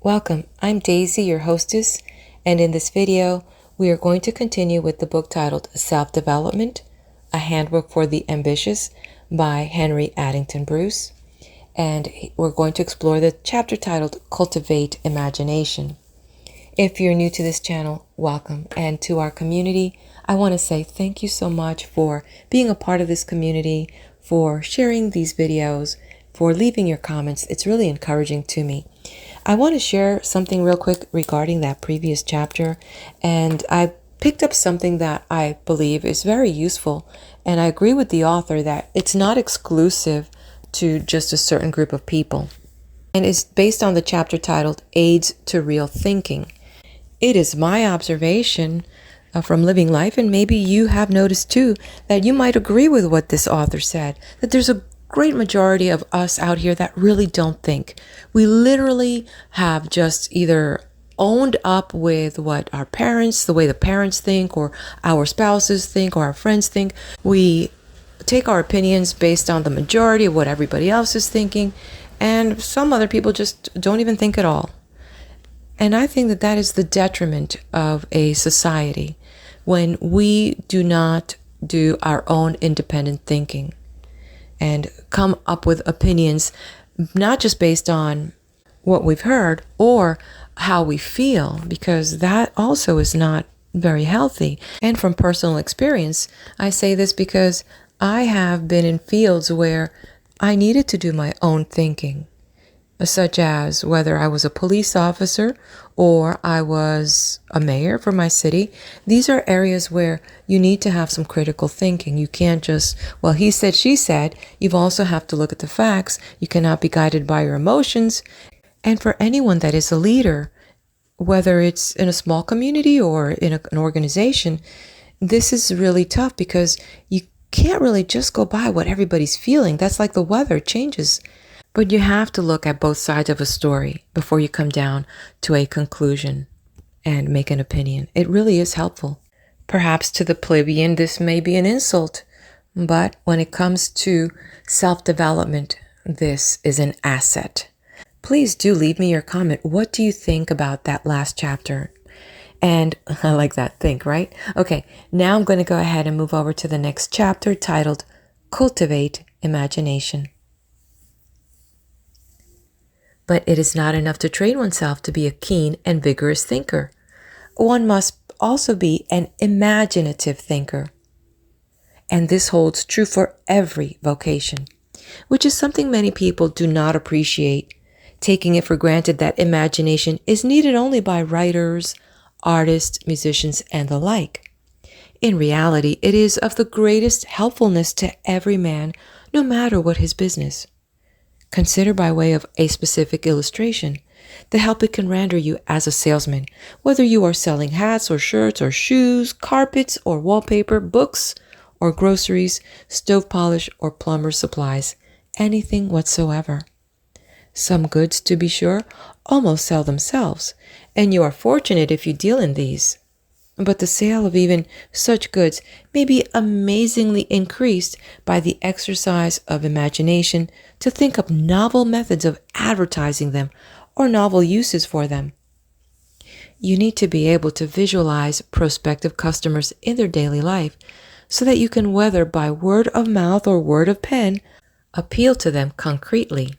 Welcome, I'm Daisy, your hostess, and in this video, we are going to continue with the book titled Self-Development, A Handbook for the Ambitious by Henry Addington Bruce, and we're going to explore the chapter titled Cultivate Imagination. If you're new to this channel, welcome, and to our community, I want to say thank you so much for being a part of this community, for sharing these videos, for leaving your comments. It's really encouraging to me. I want to share something real quick regarding that previous chapter, and I picked up something that I believe is very useful, and I agree with the author that it's not exclusive to just a certain group of people, and it's based on the chapter titled Aids to Real Thinking. It is my observation from living life, and maybe you have noticed too, that you might agree with what this author said, that there's a great majority of us out here that really don't think. We literally have just either owned up with what our parents, the way the parents think, or our spouses think, or our friends think. We take our opinions based on the majority of what everybody else is thinking, and some other people just don't even think at all. And I think that that is the detriment of a society when we do not do our own independent thinking and come up with opinions, not just based on what we've heard or how we feel, because that also is not very healthy. And from personal experience, I say this because I have been in fields where I needed to do my own thinking, such as whether I was a police officer or I was a mayor for my city. These are areas where you need to have some critical thinking. You can't just, well, he said, she said. You also have to look at the facts. You cannot be guided by your emotions. And for anyone that is a leader, whether it's in a small community or in an organization, this is really tough because you can't really just go by what everybody's feeling. That's like the weather changes. But you have to look at both sides of a story before you come down to a conclusion and make an opinion. It really is helpful. Perhaps to the plebeian, this may be an insult, but when it comes to self-development, this is an asset. Please do leave me your comment. What do you think about that last chapter? And I like that, think, right? Okay, now I'm going to go ahead and move over to the next chapter titled Cultivate Imagination. But it is not enough to train oneself to be a keen and vigorous thinker. One must also be an imaginative thinker. And this holds true for every vocation, which is something many people do not appreciate, taking it for granted that imagination is needed only by writers, artists, musicians, and the like. In reality, it is of the greatest helpfulness to every man, no matter what his business. Consider, by way of a specific illustration, the help it can render you as a salesman, whether you are selling hats or shirts or shoes, carpets or wallpaper, books or groceries, stove polish or plumber's supplies, anything whatsoever. Some goods, to be sure, almost sell themselves, and you are fortunate if you deal in these. But the sale of even such goods may be amazingly increased by the exercise of imagination to think up novel methods of advertising them or novel uses for them. You need to be able to visualize prospective customers in their daily life so that you can, whether by word of mouth or word of pen, appeal to them concretely.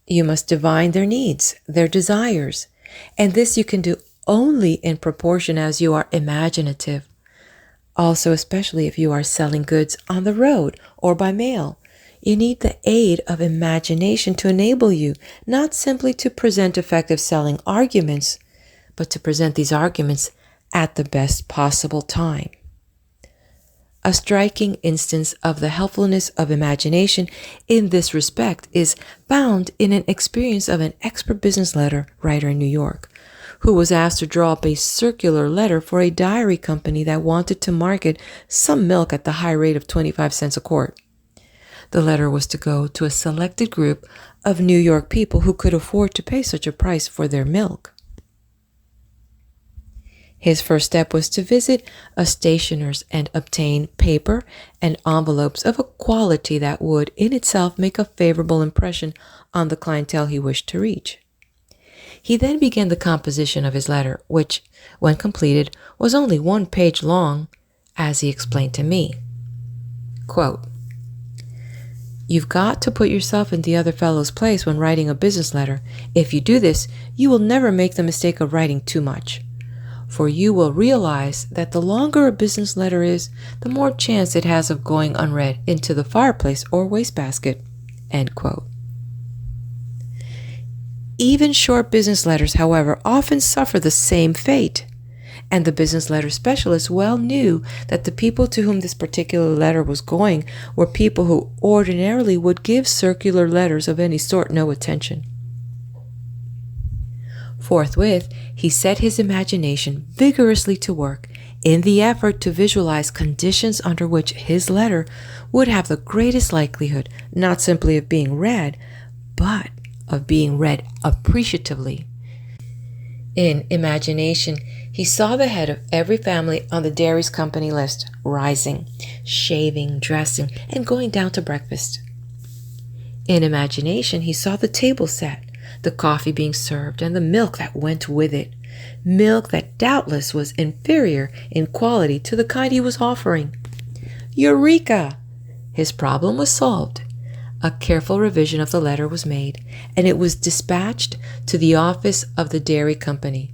You must divine their needs, their desires, and this you can do only in proportion as you are imaginative. Also, especially if you are selling goods on the road or by mail, you need the aid of imagination to enable you not simply to present effective selling arguments, but to present these arguments at the best possible time. A striking instance of the helpfulness of imagination in this respect is found in an experience of an expert business letter writer in New York, who was asked to draw up a circular letter for a dairy company that wanted to market some milk at the high rate of 25 cents a quart. The letter was to go to a selected group of New York people who could afford to pay such a price for their milk. His first step was to visit a stationer's and obtain paper and envelopes of a quality that would in itself make a favorable impression on the clientele he wished to reach. He then began the composition of his letter, which, when completed, was only 1 page long, as he explained to me. Quote, "You've got to put yourself in the other fellow's place when writing a business letter. If you do this, you will never make the mistake of writing too much. For you will realize that the longer a business letter is, the more chance it has of going unread into the fireplace or wastebasket." End quote. Even short business letters, however, often suffer the same fate. And the business letter specialist well knew that the people to whom this particular letter was going were people who ordinarily would give circular letters of any sort no attention. Forthwith, he set his imagination vigorously to work in the effort to visualize conditions under which his letter would have the greatest likelihood not simply of being read, but of being read appreciatively. In imagination, he saw the head of every family on the dairy's company list rising, shaving, dressing, and going down to breakfast. In imagination, he saw the table set, the coffee being served, and the milk that went with it, milk that doubtless was inferior in quality to the kind he was offering. Eureka! His problem was solved. A careful revision of the letter was made, and it was dispatched to the office of the dairy company.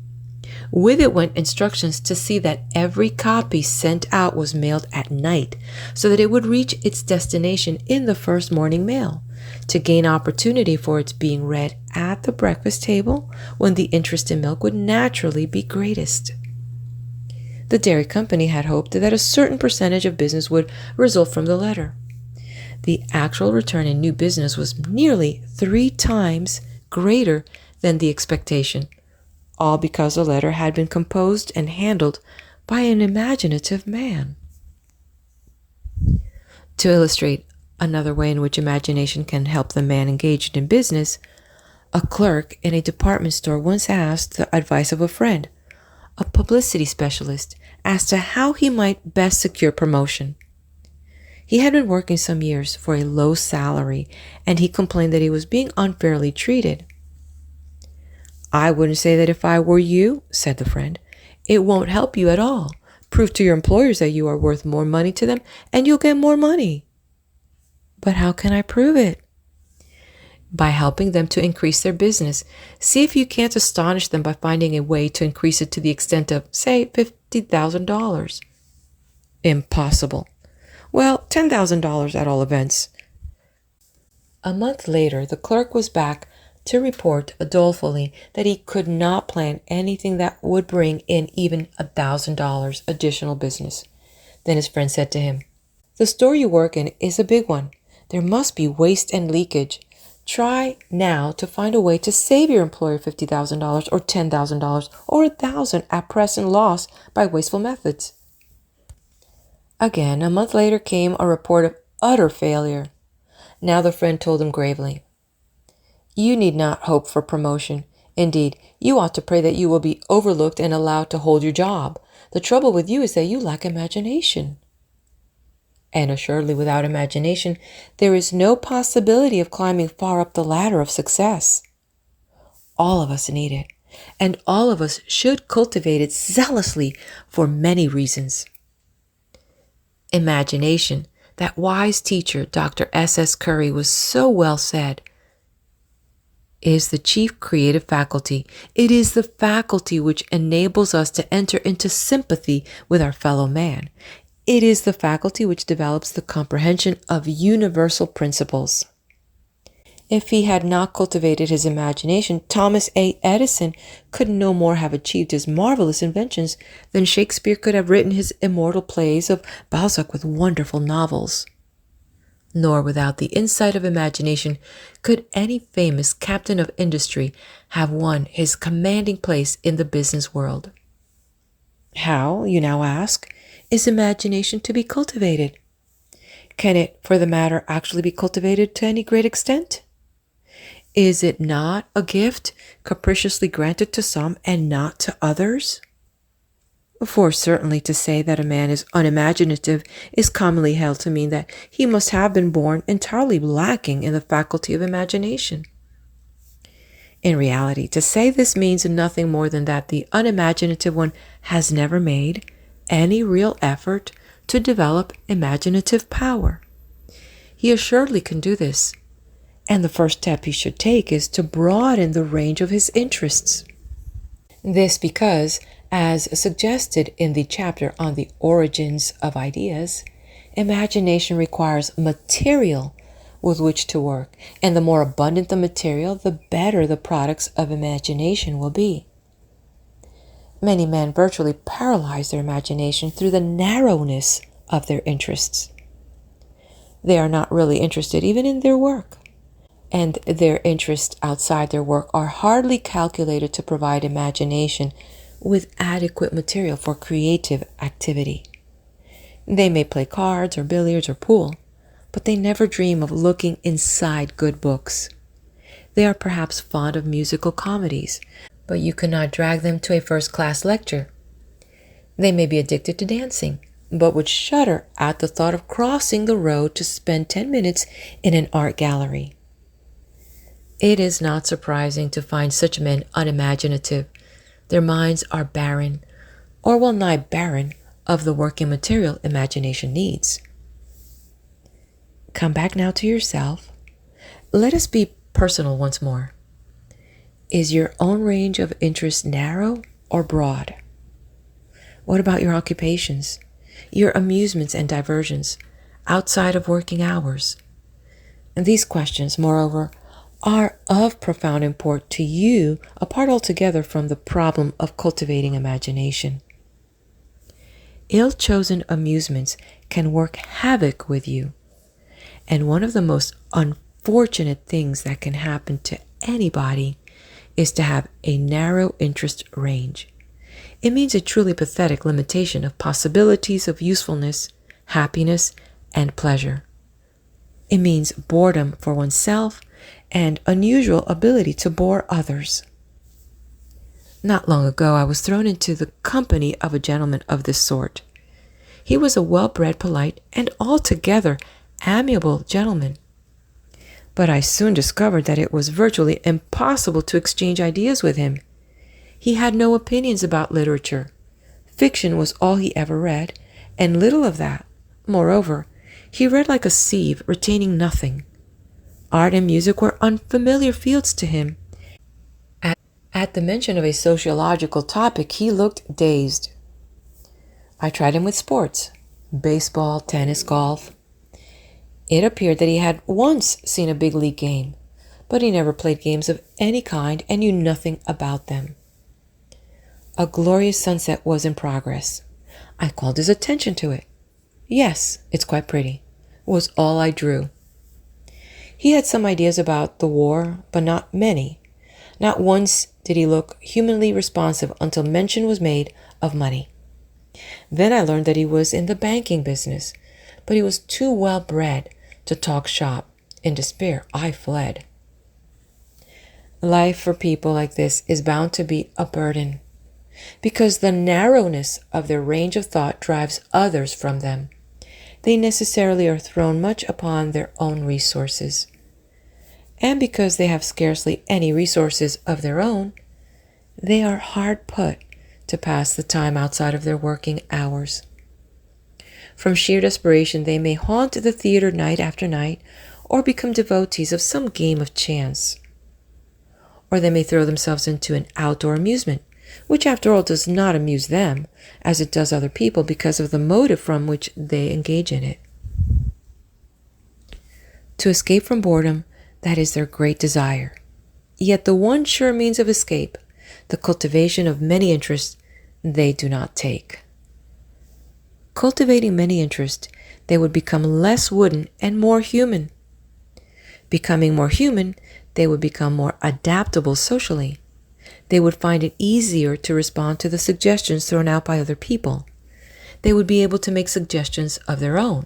With it went instructions to see that every copy sent out was mailed at night, so that it would reach its destination in the first morning mail, to gain opportunity for its being read at the breakfast table when the interest in milk would naturally be greatest. The dairy company had hoped that a certain percentage of business would result from the letter. The actual return in new business was nearly 3 times greater than the expectation, all because the letter had been composed and handled by an imaginative man. To illustrate another way in which imagination can help the man engaged in business, a clerk in a department store once asked the advice of a friend, a publicity specialist, as to how he might best secure promotion. He had been working some years for a low salary, and he complained that he was being unfairly treated. "I wouldn't say that if I were you," said the friend. "It won't help you at all. Prove to your employers that you are worth more money to them, and you'll get more money." "But how can I prove it?" "By helping them to increase their business. See if you can't astonish them by finding a way to increase it to the extent of, say, $50,000. "Impossible." "Well, $10,000 at all events." A month later, the clerk was back to report dolefully that he could not plan anything that would bring in even $1,000 additional business. Then his friend said to him, "The store you work in is a big one. There must be waste and leakage. Try now to find a way to save your employer $50,000 or $10,000 or $1,000 at present loss by wasteful methods." Again, a month later came a report of utter failure. Now the friend told him gravely, "You need not hope for promotion. Indeed, you ought to pray that you will be overlooked and allowed to hold your job. The trouble with you is that you lack imagination." And assuredly, without imagination, there is no possibility of climbing far up the ladder of success. All of us need it, and all of us should cultivate it zealously for many reasons. Imagination, that wise teacher Dr. S.S. Curry was so well said, is the chief creative faculty. It is the faculty which enables us to enter into sympathy with our fellow man. It is the faculty which develops the comprehension of universal principles. If he had not cultivated his imagination, Thomas A. Edison could no more have achieved his marvelous inventions than Shakespeare could have written his immortal plays of Balzac with wonderful novels. Nor without the insight of imagination could any famous captain of industry have won his commanding place in the business world. How, you now ask, is imagination to be cultivated? Can it, for the matter, actually be cultivated to any great extent? Is it not a gift capriciously granted to some and not to others? For certainly to say that a man is unimaginative is commonly held to mean that he must have been born entirely lacking in the faculty of imagination. In reality, to say this means nothing more than that the unimaginative one has never made any real effort to develop imaginative power. He assuredly can do this, and the first step he should take is to broaden the range of his interests. This because, as suggested in the chapter on the origins of ideas, imagination requires material with which to work, and the more abundant the material, the better the products of imagination will be. Many men virtually paralyze their imagination through the narrowness of their interests. They are not really interested even in their work, and their interests outside their work are hardly calculated to provide imagination with adequate material for creative activity. They may play cards or billiards or pool, but they never dream of looking inside good books. They are perhaps fond of musical comedies, but you cannot drag them to a first-class lecture. They may be addicted to dancing, but would shudder at the thought of crossing the road to spend 10 minutes in an art gallery. It is not surprising to find such men unimaginative. Their minds are barren, or well nigh barren, of the working material imagination needs. Come back now to yourself. Let us be personal once more. Is your own range of interest narrow or broad? What about your occupations, your amusements and diversions outside of working hours? And these questions, moreover, are of profound import to you, apart altogether from the problem of cultivating imagination. Ill-chosen amusements can work havoc with you, and one of the most unfortunate things that can happen to anybody is to have a narrow interest range. It means a truly pathetic limitation of possibilities of usefulness, happiness, and pleasure. It means boredom for oneself and unusual ability to bore others. Not long ago, I was thrown into the company of a gentleman of this sort. He was a well-bred, polite, and altogether amiable gentleman. But I soon discovered that it was virtually impossible to exchange ideas with him. He had no opinions about literature. Fiction was all he ever read, and little of that. Moreover, he read like a sieve, retaining nothing. Art and music were unfamiliar fields to him. At the mention of a sociological topic, he looked dazed. I tried him with sports, baseball, tennis, golf. It appeared that he had once seen a big league game, but he never played games of any kind and knew nothing about them. A glorious sunset was in progress. I called his attention to it. Yes, it's quite pretty, was all I drew. He had some ideas about the war, but not many. Not once did he look humanly responsive until mention was made of money. Then I learned that he was in the banking business, but he was too well bred to talk shop. In despair, I fled. Life for people like this is bound to be a burden, because the narrowness of their range of thought drives others from them. They necessarily are thrown much upon their own resources. And because they have scarcely any resources of their own, they are hard put to pass the time outside of their working hours. From sheer desperation, they may haunt the theater night after night, or become devotees of some game of chance. Or they may throw themselves into an outdoor amusement, which after all does not amuse them, as it does other people because of the motive from which they engage in it. To escape from boredom, that is their great desire. Yet the one sure means of escape, the cultivation of many interests, they do not take. Cultivating many interests, they would become less wooden and more human. Becoming more human, they would become more adaptable socially. They would find it easier to respond to the suggestions thrown out by other people. They would be able to make suggestions of their own,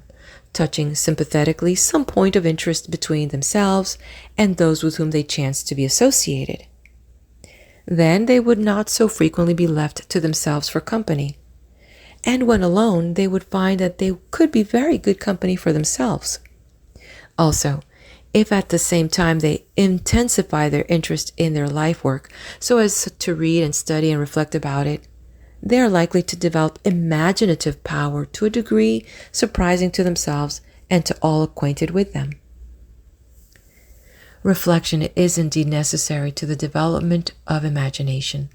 touching sympathetically some point of interest between themselves and those with whom they chance to be associated. Then they would not so frequently be left to themselves for company. And when alone, they would find that they could be very good company for themselves. Also, If at the same time they intensify their interest in their life work so as to read and study and reflect about it, they are likely to develop imaginative power to a degree surprising to themselves and to all acquainted with them. Reflection is indeed necessary to the development of imagination.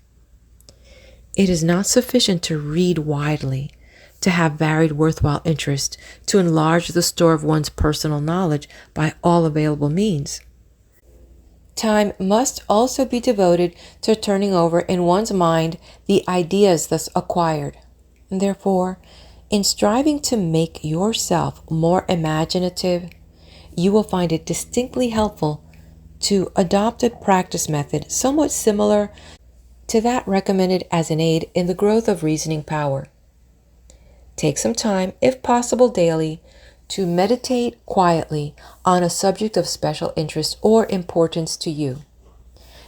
It is not sufficient to read widely, to have varied worthwhile interest, to enlarge the store of one's personal knowledge by all available means. Time must also be devoted to turning over in one's mind the ideas thus acquired. Therefore, in striving to make yourself more imaginative, you will find it distinctly helpful to adopt a practice method somewhat similar to that recommended as an aid in the growth of reasoning power. Take some time, if possible daily, to meditate quietly on a subject of special interest or importance to you.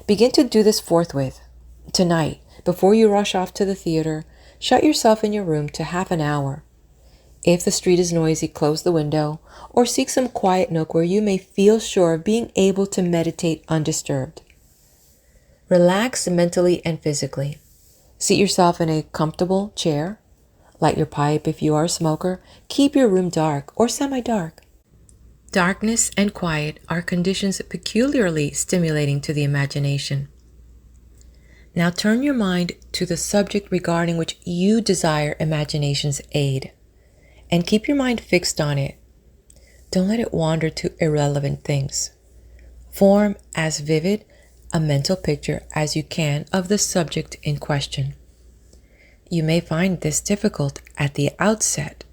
Begin to do this forthwith. Tonight, before you rush off to the theater, shut yourself in your room to half an hour. If the street is noisy, close the window, or seek some quiet nook where you may feel sure of being able to meditate undisturbed. Relax mentally and physically. Seat yourself in a comfortable chair. Light your pipe if you are a smoker. Keep your room dark or semi-dark. Darkness and quiet are conditions peculiarly stimulating to the imagination. Now turn your mind to the subject regarding which you desire imagination's aid, and keep your mind fixed on it. Don't let it wander to irrelevant things. Form as vivid a mental picture as you can of the subject in question. You may find this difficult at the outset.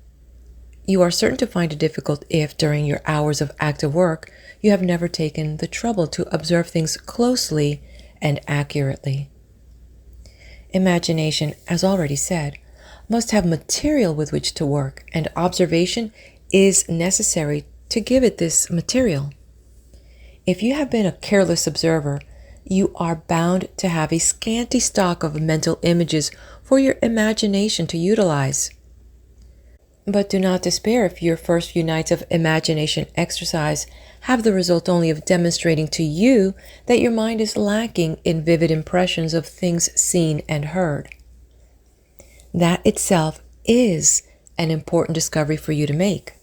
You are certain to find it difficult if, during your hours of active work, you have never taken the trouble to observe things closely and accurately. Imagination, as already said, must have material with which to work, and observation is necessary to give it this material. If you have been a careless observer, you are bound to have a scanty stock of mental images for your imagination to utilize. But do not despair if your first few nights of imagination exercise have the result only of demonstrating to you that your mind is lacking in vivid impressions of things seen and heard. That itself is an important discovery for you to make.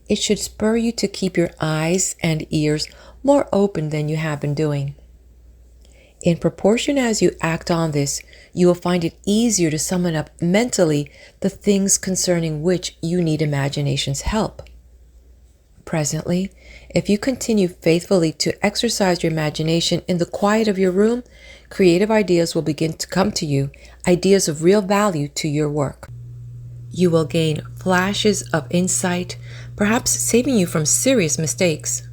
It should spur you to keep your eyes and ears more open than you have been doing. In proportion as you act on this, you will find it easier to summon up mentally the things concerning which you need imagination's help. Presently, if you continue faithfully to exercise your imagination in the quiet of your room, creative ideas will begin to come to you, ideas of real value to your work. You will gain flashes of insight, perhaps saving you from serious mistakes.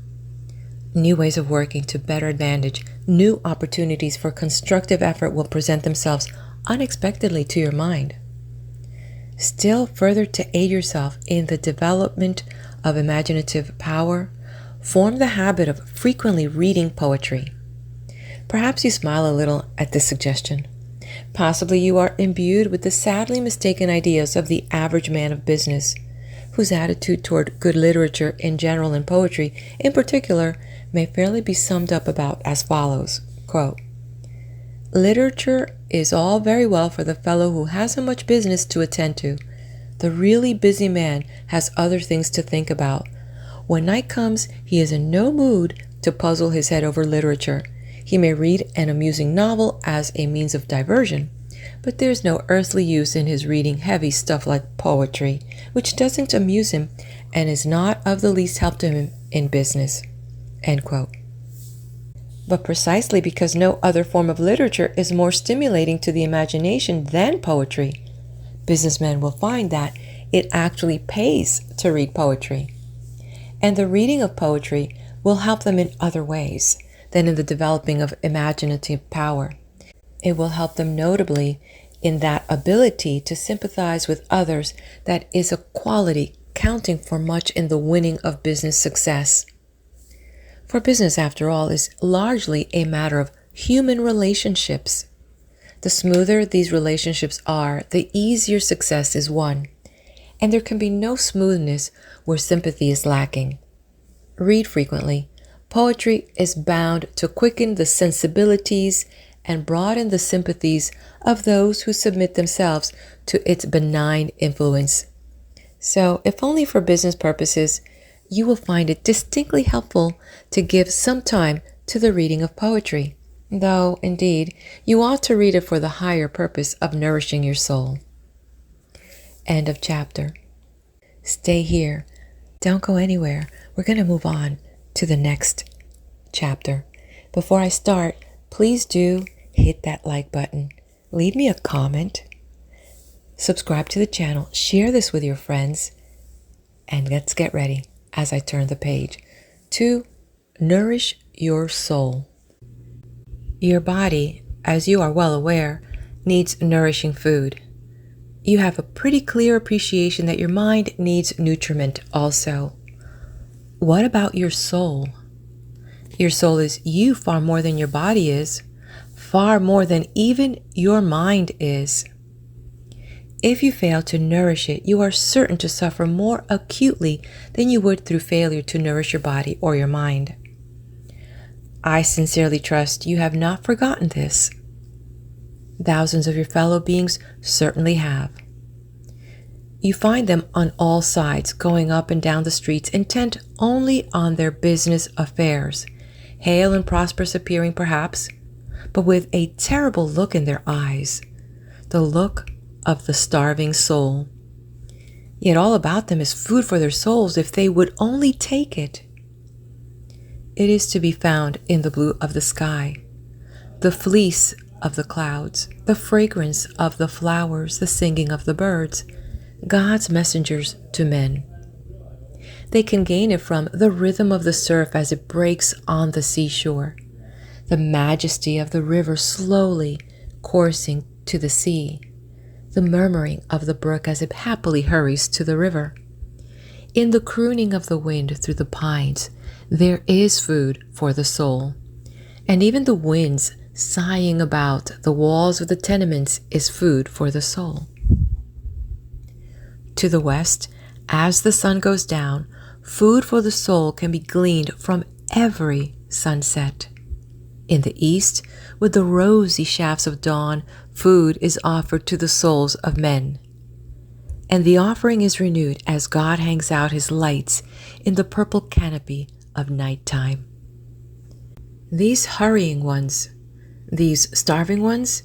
New ways of working to better advantage, new opportunities for constructive effort will present themselves unexpectedly to your mind. Still further to aid yourself in the development of imaginative power, form the habit of frequently reading poetry. Perhaps you smile a little at this suggestion. Possibly you are imbued with the sadly mistaken ideas of the average man of business, whose attitude toward good literature in general and poetry in particular may fairly be summed up about as follows, quote, "Literature is all very well for the fellow who hasn't much business to attend to. The really busy man has other things to think about. When night comes, he is in no mood to puzzle his head over literature. He may read an amusing novel as a means of diversion, but there's no earthly use in his reading heavy stuff like poetry, which doesn't amuse him and is not of the least help to him in business." End quote. But precisely because no other form of literature is more stimulating to the imagination than poetry, businessmen will find that it actually pays to read poetry. And the reading of poetry will help them in other ways than in the developing of imaginative power. It will help them notably in that ability to sympathize with others that is a quality counting for much in the winning of business success. For business, after all, is largely a matter of human relationships. The smoother these relationships are, the easier success is won, and there can be no smoothness where sympathy is lacking. Read frequently, Poetry is bound to quicken the sensibilities and broaden the sympathies of those who submit themselves to its benign influence. So, if only for business purposes, you will find it distinctly helpful to give some time to the reading of poetry, though, indeed, you ought to read it for the higher purpose of nourishing your soul. End of chapter. Stay here. Don't go anywhere. We're going to move on to the next chapter. Before I start, please do hit that like button. Leave me a comment. Subscribe to the channel. Share this with your friends. And let's get ready as I turn the page to Nourish Your Soul. Your body, as you are well aware, needs nourishing food. You have a pretty clear appreciation that your mind needs nutriment also. What about your soul? Your soul is you far more than your body is, far more than even your mind is. If you fail to nourish it, you are certain to suffer more acutely than you would through failure to nourish your body or your mind. I sincerely trust you have not forgotten this. Thousands of your fellow beings certainly have. You find them on all sides, going up and down the streets, intent only on their business affairs, hale and prosperous appearing perhaps, but with a terrible look in their eyes, the look of the starving soul. Yet all about them is food for their souls if they would only take it. It is to be found in the blue of the sky, the fleece of the clouds, the fragrance of the flowers, the singing of the birds, God's messengers to men. They can gain it from the rhythm of the surf as it breaks on the seashore, the majesty of the river slowly coursing to the sea, the murmuring of the brook as it happily hurries to the river. In the crooning of the wind through the pines, there is food for the soul, and even the winds sighing about the walls of the tenements is food for the soul. To the west, as the sun goes down, food for the soul can be gleaned from every sunset. In the east, with the rosy shafts of dawn, food is offered to the souls of men. And the offering is renewed as God hangs out his lights in the purple canopy of nighttime. These hurrying ones, these starving ones,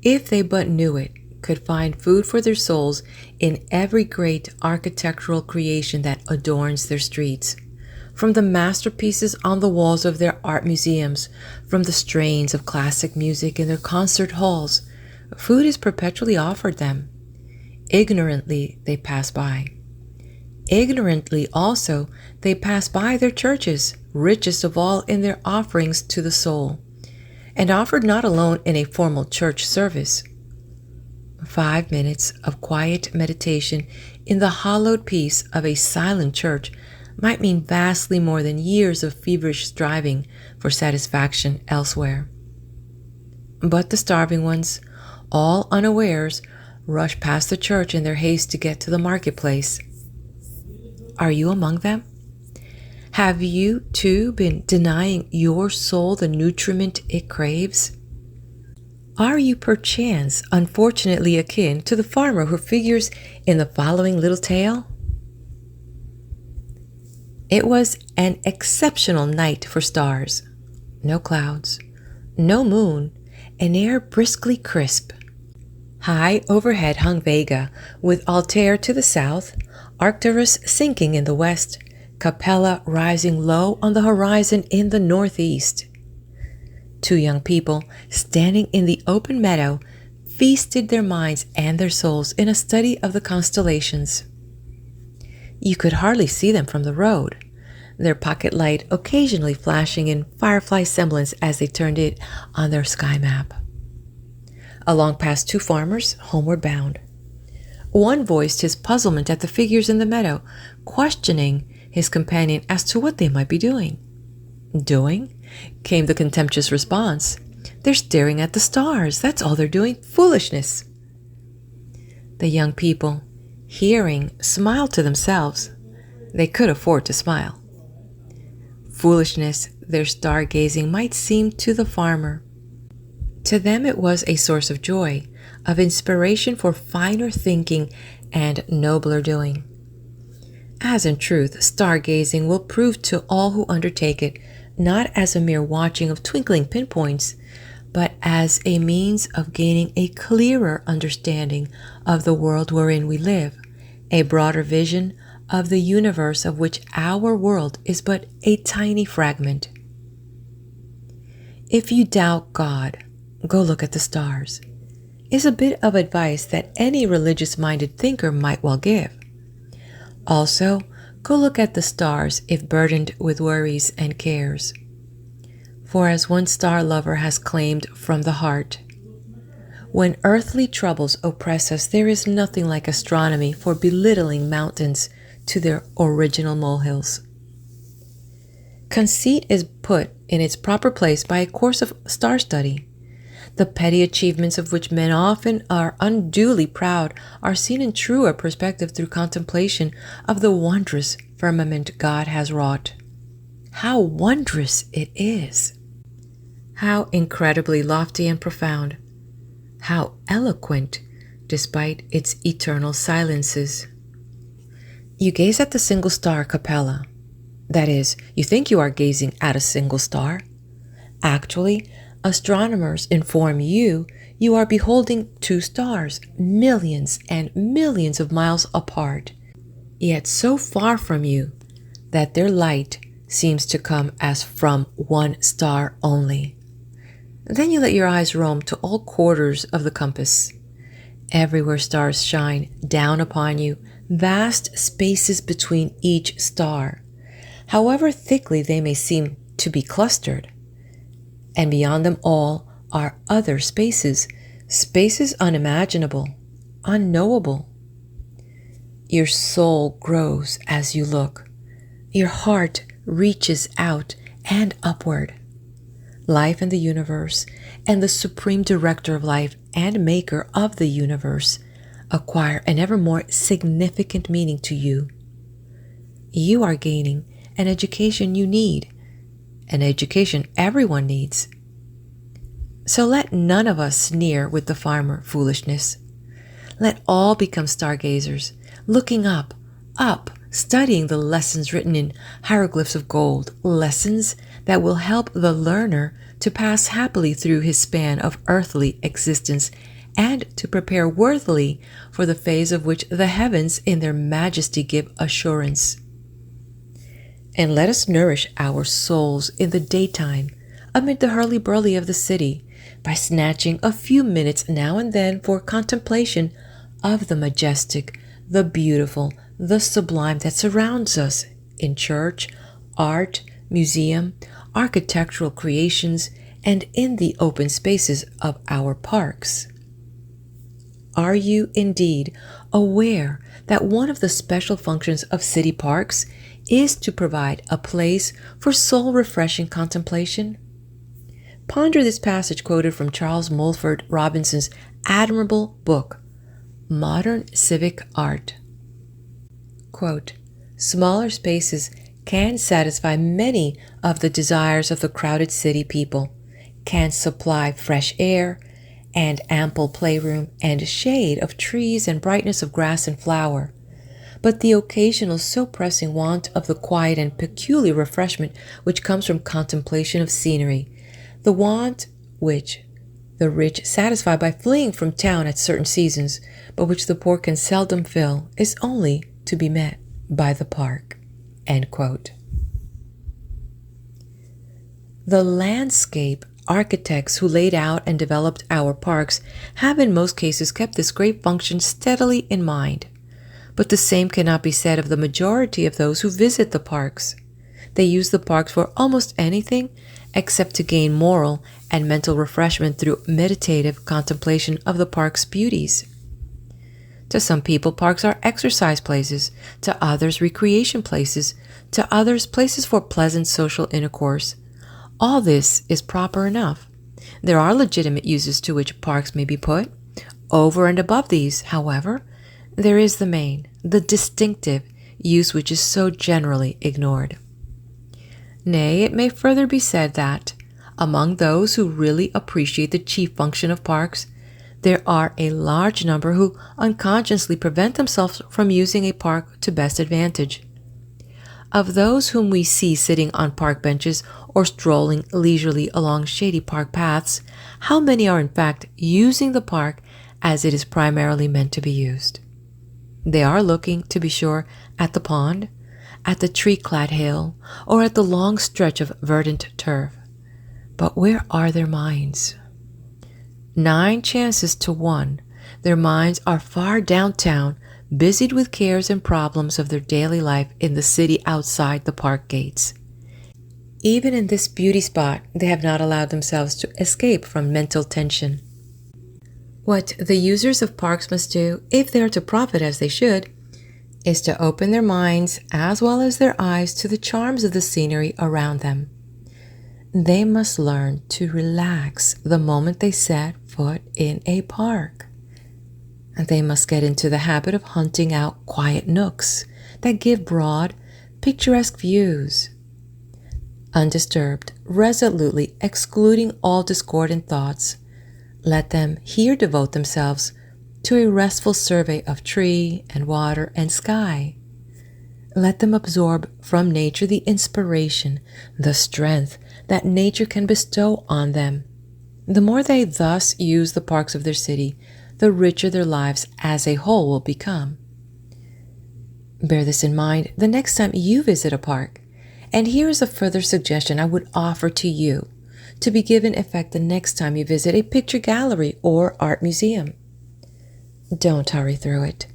if they but knew it, could find food for their souls in every great architectural creation that adorns their streets. From the masterpieces on the walls of their art museums, from the strains of classic music in their concert halls, food is perpetually offered them. Ignorantly they pass by. Ignorantly also they pass by their churches, richest of all in their offerings to the soul, and offered not alone in a formal church service. 5 minutes of quiet meditation in the hallowed peace of a silent church might mean vastly more than years of feverish striving for satisfaction elsewhere. But the starving ones, all unawares, rush past the church in their haste to get to the marketplace. Are you among them? Have you, too, been denying your soul the nutriment it craves? Are you perchance unfortunately akin to the farmer who figures in the following little tale? It was an exceptional night for stars. No clouds, no moon, an air briskly crisp. High overhead hung Vega, with Altair to the south, Arcturus sinking in the west, Capella rising low on the horizon in the northeast. 2 young people, standing in the open meadow, feasted their minds and their souls in a study of the constellations. You could hardly see them from the road, their pocket light occasionally flashing in firefly semblance as they turned it on their sky map. Along passed 2 farmers, homeward bound. One voiced his puzzlement at the figures in the meadow, questioning his companion as to what they might be doing. Doing? Came the contemptuous response. They're staring at the stars. That's all they're doing. Foolishness. The young people, hearing, smiled to themselves. They could afford to smile. Foolishness, their stargazing might seem to the farmer. To them it was a source of joy, of inspiration for finer thinking and nobler doing. As in truth, stargazing will prove to all who undertake it not as a mere watching of twinkling pinpoints, but as a means of gaining a clearer understanding of the world wherein we live, a broader vision of the universe of which our world is but a tiny fragment. If you doubt God, go look at the stars, is a bit of advice that any religious-minded thinker might well give. Also, go look at the stars if burdened with worries and cares. For as one star lover has claimed from the heart, when earthly troubles oppress us, there is nothing like astronomy for belittling mountains to their original molehills. Conceit is put in its proper place by a course of star study. The petty achievements of which men often are unduly proud are seen in truer perspective through contemplation of the wondrous firmament God has wrought. How wondrous it is! How incredibly lofty and profound! How eloquent, despite its eternal silences! You gaze at the single star Capella. That is, you think you are gazing at a single star. Actually, astronomers inform you are beholding two stars, millions and millions of miles apart, yet so far from you that their light seems to come as from one star only. Then you let your eyes roam to all quarters of the compass. Everywhere stars shine down upon you, vast spaces between each star, however thickly they may seem to be clustered. And beyond them all are other spaces, spaces unimaginable, unknowable. Your soul grows as you look. Your heart reaches out and upward. Life and the universe, and the supreme director of life and maker of the universe, acquire an ever more significant meaning to you. You are gaining an education you need, an education everyone needs. So let none of us sneer with the farmer foolishness. Let all become stargazers, looking up, studying the lessons written in hieroglyphs of gold, lessons that will help the learner to pass happily through his span of earthly existence and to prepare worthily for the phase of which the heavens in their majesty give assurance. And let us nourish our souls in the daytime amid the hurly-burly of the city by snatching a few minutes now and then for contemplation of the majestic, the beautiful, the sublime that surrounds us in church, art, museum, architectural creations, and in the open spaces of our parks. Are you indeed aware that one of the special functions of city parks is to provide a place for soul-refreshing contemplation? Ponder this passage quoted from Charles Mulford Robinson's admirable book, Modern Civic Art. Quote, "Smaller spaces can satisfy many of the desires of the crowded city people, can supply fresh air and ample playroom and shade of trees and brightness of grass and flower. But the occasional so pressing want of the quiet and peculiar refreshment which comes from contemplation of scenery, the want which the rich satisfy by fleeing from town at certain seasons, but which the poor can seldom fill, is only to be met by the park." End quote. The landscape architects who laid out and developed our parks have in most cases kept this great function steadily in mind. But the same cannot be said of the majority of those who visit the parks. They use the parks for almost anything except to gain moral and mental refreshment through meditative contemplation of the park's beauties. To some people, parks are exercise places, to others recreation places, to others places for pleasant social intercourse. All this is proper enough. There are legitimate uses to which parks may be put. Over and above these, however, there is the main, the distinctive use which is so generally ignored. Nay, it may further be said that, among those who really appreciate the chief function of parks, there are a large number who unconsciously prevent themselves from using a park to best advantage. Of those whom we see sitting on park benches or strolling leisurely along shady park paths, how many are in fact using the park as it is primarily meant to be used? They are looking, to be sure, at the pond, at the tree-clad hill, or at the long stretch of verdant turf. But where are their minds? 9 chances to 1, their minds are far downtown, busied with cares and problems of their daily life in the city outside the park gates. Even in this beauty spot, they have not allowed themselves to escape from mental tension. What the users of parks must do, if they are to profit as they should, is to open their minds as well as their eyes to the charms of the scenery around them. They must learn to relax the moment they set foot in a park. They must get into the habit of hunting out quiet nooks that give broad, picturesque views. Undisturbed, resolutely excluding all discordant thoughts, let them here devote themselves to a restful survey of tree and water and sky. Let them absorb from nature the inspiration, the strength that nature can bestow on them. The more they thus use the parks of their city, the richer their lives as a whole will become. Bear this in mind the next time you visit a park. And here is a further suggestion I would offer to you to be given effect the next time you visit a picture gallery or art museum. Don't hurry through it.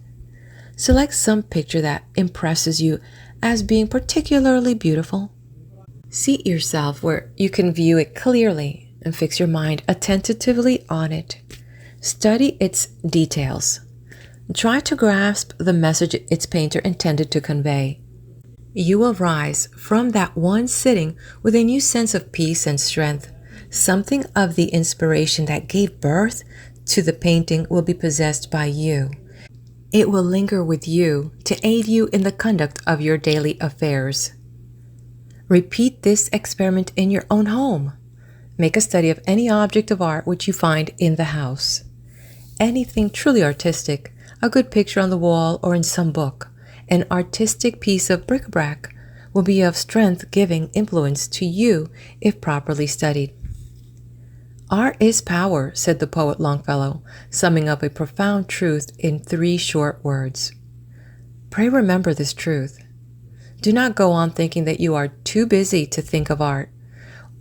Select some picture that impresses you as being particularly beautiful. Seat yourself where you can view it clearly and fix your mind attentively on it. Study its details. Try to grasp the message its painter intended to convey. You will rise from that one sitting with a new sense of peace and strength. Something of the inspiration that gave birth to the painting will be possessed by you. It will linger with you to aid you in the conduct of your daily affairs. Repeat this experiment in your own home. Make a study of any object of art which you find in the house. Anything truly artistic, a good picture on the wall or in some book, an artistic piece of bric-a-brac will be of strength-giving influence to you if properly studied. Art is power, said the poet Longfellow, summing up a profound truth in 3 short words. Pray remember this truth. Do not go on thinking that you are too busy to think of art.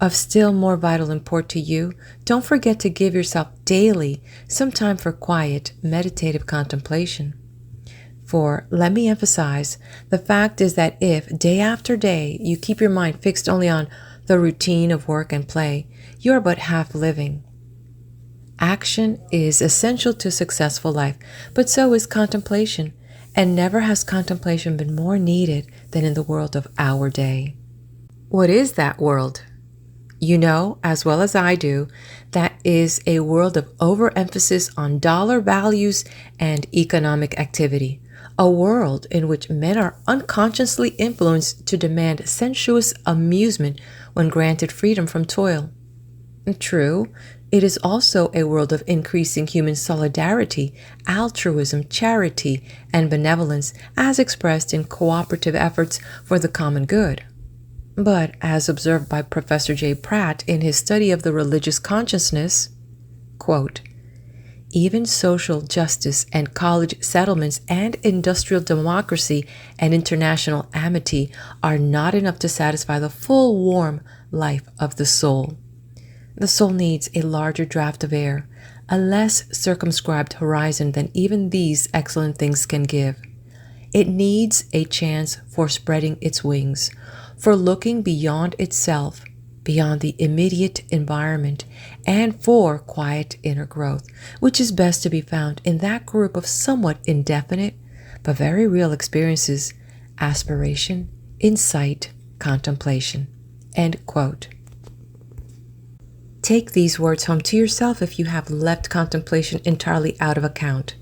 Of still more vital import to you, don't forget to give yourself daily some time for quiet, meditative contemplation. For, let me emphasize, the fact is that if, day after day, you keep your mind fixed only on the routine of work and play, you are but half living. Action is essential to successful life, but so is contemplation, and never has contemplation been more needed than in the world of our day. What is that world? You know, as well as I do, that is a world of overemphasis on dollar values and economic activity, a world in which men are unconsciously influenced to demand sensuous amusement when granted freedom from toil. True, it is also a world of increasing human solidarity, altruism, charity, and benevolence as expressed in cooperative efforts for the common good. But, as observed by Professor J. Pratt in his study of the religious consciousness, quote, even social justice and college settlements and industrial democracy and international amity are not enough to satisfy the full warm life of the soul. The soul needs a larger draught of air, a less circumscribed horizon than even these excellent things can give. It needs a chance for spreading its wings, for looking beyond itself, beyond the immediate environment, and for quiet inner growth, which is best to be found in that group of somewhat indefinite but very real experiences: aspiration, insight, contemplation. End quote. Take these words home to yourself if you have left contemplation entirely out of account.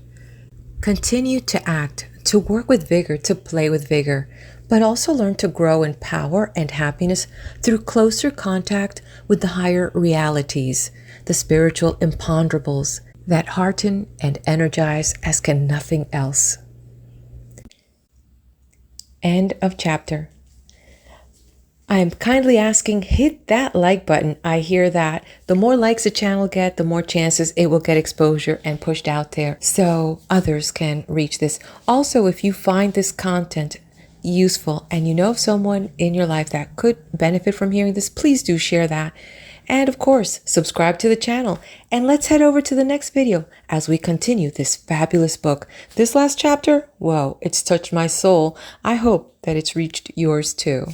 Continue to act, to work with vigor, to play with vigor. but also learn to grow in power and happiness through closer contact with the higher realities, the spiritual imponderables that hearten and energize as can nothing else. End of chapter. I am kindly asking, hit that like button. I hear that the more likes a channel get, the more chances it will get exposure and pushed out there so others can reach this. Also, if you find this content useful and you know of someone in your life that could benefit from hearing this, please do share that. And of course, subscribe to the channel. And let's head over to the next video as we continue this fabulous book. This last chapter, whoa, it's touched my soul. I hope that it's reached yours too.